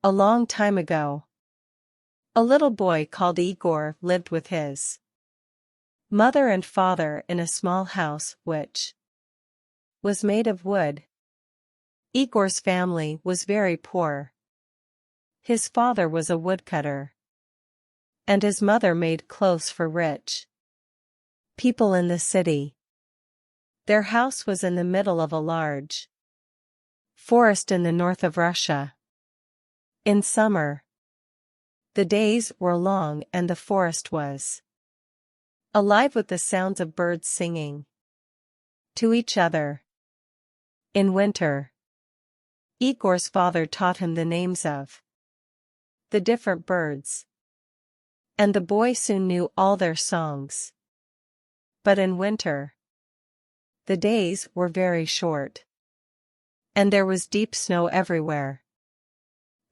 A long time ago, a little boy called Igor lived with his mother and father in a small house which was made of wood. Igor's family was very poor. His father was a woodcutter, and his mother made clothes for rich people in the city. Their house was in the middle of a large forest in the north of Russia. In summer, the days were long and the forest was alive with the sounds of birds singing to each other. In winter, Igor's father taught him the names of the different birds, and the boy soon knew all their songs. But in winter, the days were very short, and there was deep snow everywhere.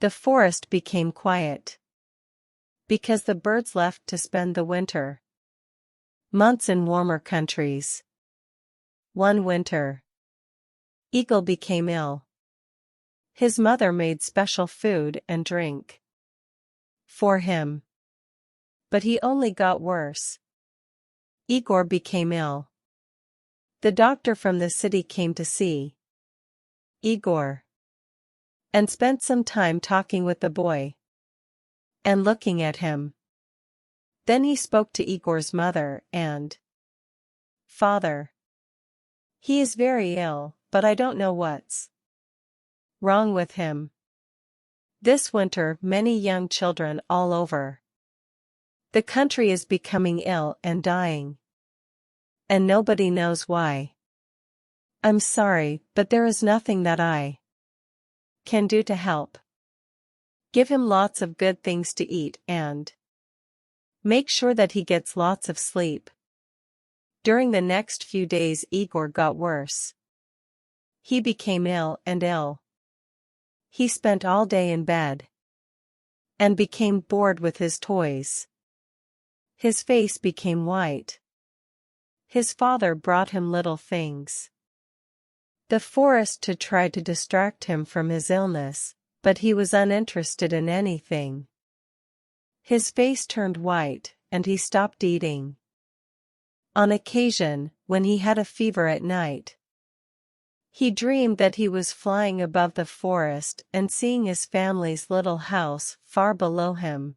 The forest became quiet, because the birds left to spend the winter months in warmer countries. One winter, Igor became ill. His mother made special food and drink for him, but he only got worse. Igor became ill. The doctor from the city came to see Igor and spent some time talking with the boy and looking at him. Then he spoke to Igor's mother and father. He is very ill, but I don't know what's wrong with him. This winter many young children all over the country is becoming ill and dying, and nobody knows why. I'm sorry, but there is nothing that I can do to help. Give him lots of good things to eat and make sure that he gets lots of sleep. During the next few days Igor got worse. He became ill and ill. He spent all day in bed and became bored with his toys. His face became white. His father brought him little things the forest to try to distract him from his illness, but he was uninterested in anything. His face turned white, and he stopped eating. On occasion, when he had a fever at night, he dreamed that he was flying above the forest and seeing his family's little house far below him.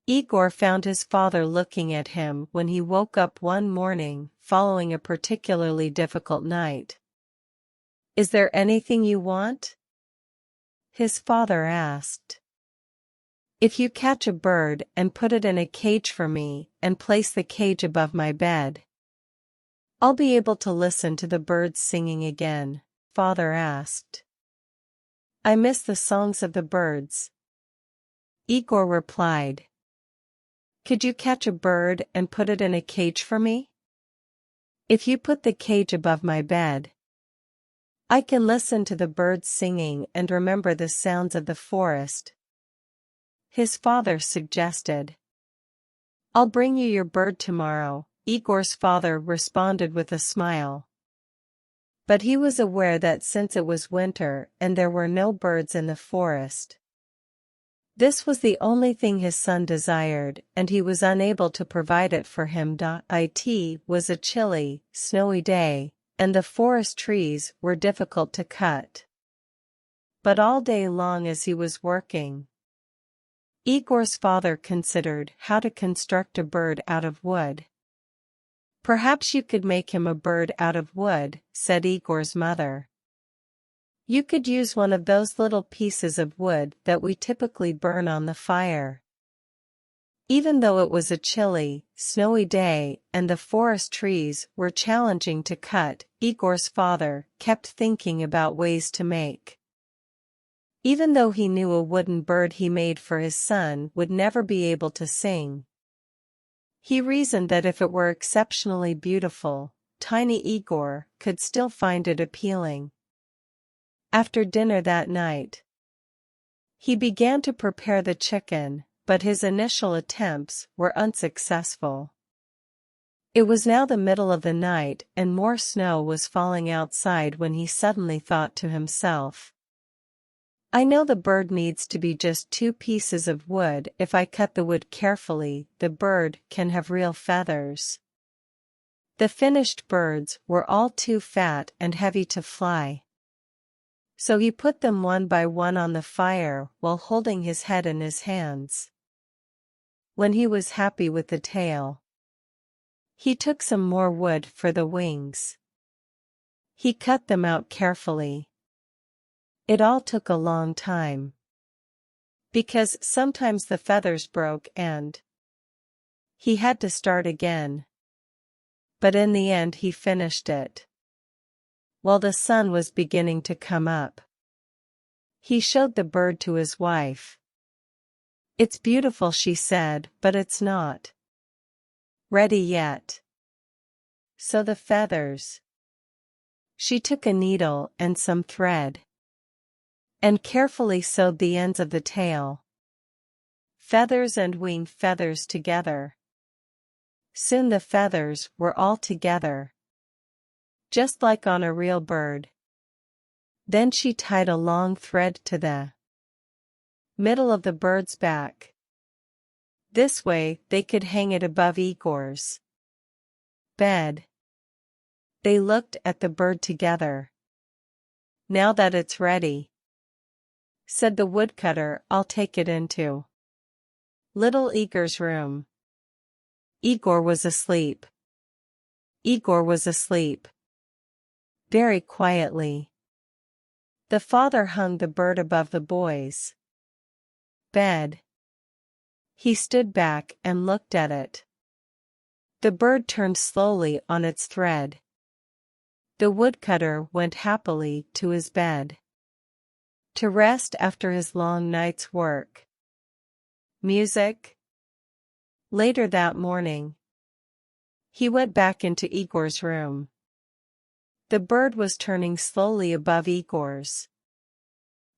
Igor found his father looking at him when he woke up one morning following a particularly difficult night. "Is there anything you want?" his father asked. "If you catch a bird and put it in a cage for me and place the cage above my bed, I'll be able to listen to the birds singing again," father asked. "I miss the songs of the birds," Igor replied. "Could you catch a bird and put it in a cage for me? If you put the cage above my bed, I can listen to the birds singing and remember the sounds of the forest," his father suggested. "I'll bring you your bird tomorrow," Igor's father responded with a smile. But he was aware that since it was winter and there were no birds in the forest, this was the only thing his son desired, and he was unable to provide it for him. It was a chilly, snowy day, and the forest trees were difficult to cut. But all day long as he was working, Igor's father considered how to construct a bird out of wood. "Perhaps you could make him a bird out of wood," said Igor's mother. "You could use one of those little pieces of wood that we typically burn on the fire." Even though it was a chilly, snowy day and the forest trees were challenging to cut, Igor's father kept thinking about ways to make. Even though he knew a wooden bird he made for his son would never be able to sing, he reasoned that if it were exceptionally beautiful, tiny Igor could still find it appealing. After dinner that night, he began to prepare the chicken, but his initial attempts were unsuccessful. It was now the middle of the night and more snow was falling outside when he suddenly thought to himself, I know the bird needs to be just 2 pieces of wood. If I cut the wood carefully, the bird can have real feathers. The finished birds were all too fat and heavy to fly. So he put them one by one on the fire while holding his head in his hands. When he was happy with the tail, he took some more wood for the wings. He cut them out carefully. It all took a long time, because sometimes the feathers broke and he had to start again. But in the end he finished it. While the sun was beginning to come up, he showed the bird to his wife. "It's beautiful," she said, "but it's not ready yet." So the feathers. She took a needle and some thread, and carefully sewed the ends of the tail, feathers and wing feathers together. Soon the feathers were all together, just like on a real bird. Then she tied a long thread to the middle of the bird's back. This way they could hang it above Igor's bed. They looked at the bird together. "Now that it's ready," said the woodcutter, "I'll take it into little Igor's room." Igor was asleep. Igor was asleep. Very quietly. The father hung the bird above the boy's bed. He stood back and looked at it. The bird turned slowly on its thread. The woodcutter went happily to his bed to rest after his long night's work. Music. Later that morning, he went back into Igor's room. The bird was turning slowly above Igor's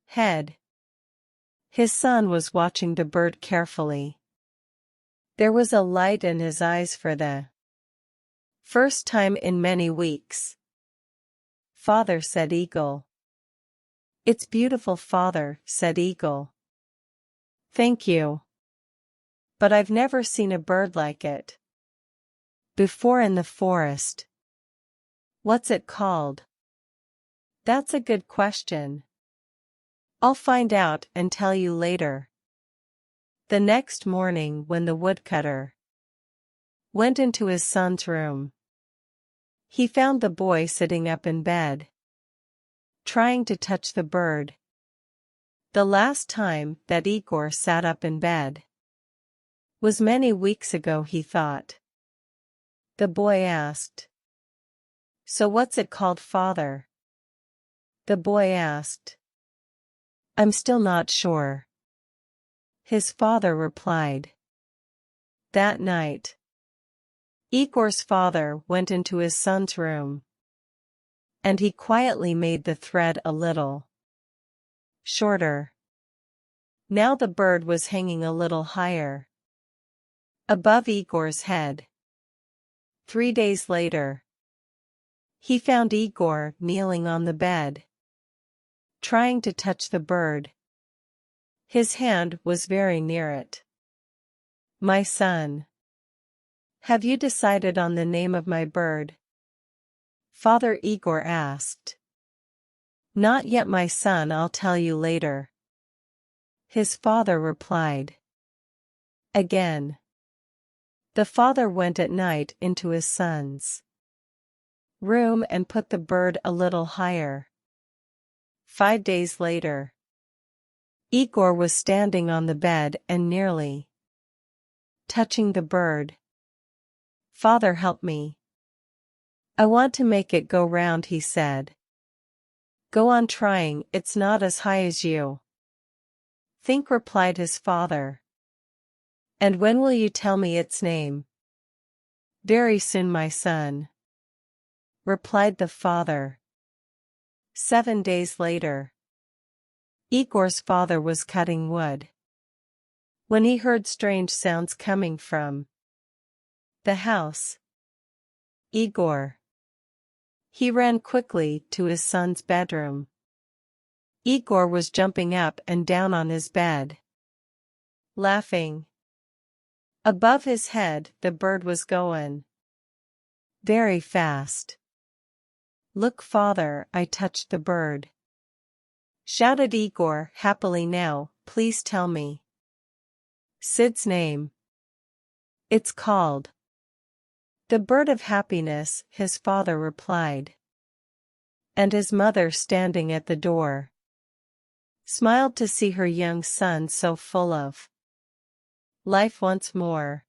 head. His son was watching the bird carefully. There was a light in his eyes for the first time in many weeks. "Father," said Igor. "It's beautiful, father," said Igor. "Thank you. But I've never seen a bird like it before in the forest." "What's it called?" "That's a good question. I'll find out and tell you later." The next morning, when the woodcutter went into his son's room, he found the boy sitting up in bed, trying to touch the bird. The last time that Igor sat up in bed was many weeks ago, he thought. The boy asked, "So what's it called, father?" The boy asked. "I'm still not sure," his father replied. That night, Igor's father went into his son's room, and he quietly made the thread a little shorter. Now the bird was hanging a little higher above Igor's head. 3 days later, he found Igor kneeling on the bed, trying to touch the bird. His hand was very near it. "My son, have you decided on the name of my bird?" Father Igor asked. "Not yet, my son, I'll tell you later," his father replied. Again, the father went at night into his son's room and put the bird a little higher. 5 days later, Igor was standing on the bed and nearly touching the bird. "Father, help me. I want to make it go round," he said. "Go on trying, it's not as high as you think," replied his father. "And when will you tell me its name?" "Very soon, my son," replied the father. 7 days later, Igor's father was cutting wood when he heard strange sounds coming from the house. Igor. He ran quickly to his son's bedroom. Igor was jumping up and down on his bed, laughing. Above his head the bird was going very fast. "Look, father, I touched the bird," shouted Igor happily. "Now, please tell me Sid's name." "It's called the bird of happiness," his father replied. And his mother, standing at the door, smiled to see her young son so full of life once more.